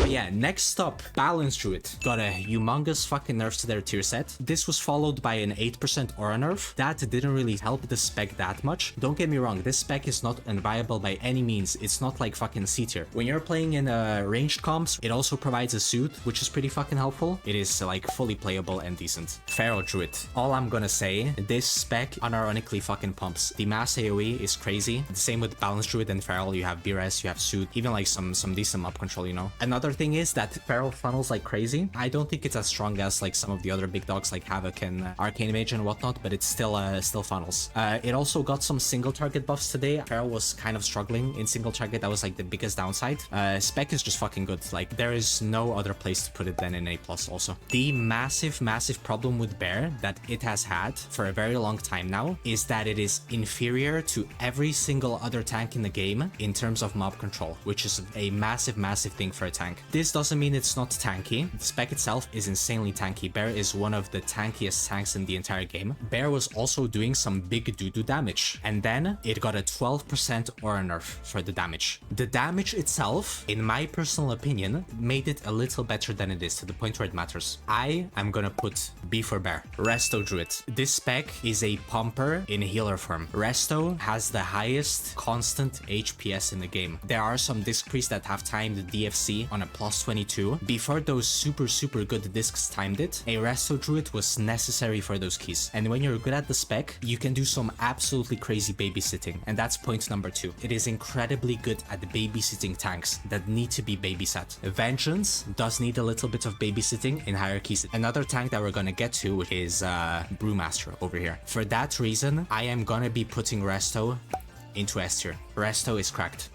But yeah, next up, Balance Druid. Got a humongous fucking nerf to their tier set. This was followed by an 8% aura nerf. That didn't really help the spec that much. Don't get me wrong, this spec is not unviable by any means. It's not like fucking C tier. When you're playing in ranged comps, it also provides a suit, which is pretty fucking helpful. It is like fully playable and decent. Feral Druid. All I'm gonna say, this spec unironically fucking pumps. The mass AoE is crazy. The same with Balance Druid and Feral. You have BRS, you have suit, even like some decent mob control, you know. Another thing is that Feral funnels like crazy. I don't think it's as strong as like some of the other big dogs like Havoc and Arcane Mage and whatnot, but it's still funnels. It also got some single target buffs today. Feral was kind of struggling in single target. That was like the biggest downside. Spec is just fucking good. Like there is no other place to put it than in A+. Also, the massive problem with Bear that it has had for a very long time now is that it is inferior to every single other tank in the game in terms of mob control, which is a massive thing for a tank. This doesn't mean it's not tanky. The spec itself is insanely tanky. Bear is one of the tankiest tanks in the entire game. Bear was also doing some big doo-doo damage, and then it got a 12% aura nerf for the damage. The damage itself, in my personal opinion, made it a little better than it is, to the point where it matters. I am gonna put B for Bear. Resto Druid. This spec is a pumper in healer form. Resto has the highest constant HPS in the game. There are some disc priests that have timed DFC on a +22. Before those super good discs timed it, a Resto Druid was necessary for those keys. And when you're good at the spec, you can do some absolutely crazy babysitting. And that's point number 2. It is incredibly good at babysitting tanks that need to be babysat. Vengeance does need a little bit of babysitting in hierarchies. Another tank that we're gonna get to is Brewmaster over here. For that reason, I am gonna be putting Resto into S tier. Resto is cracked.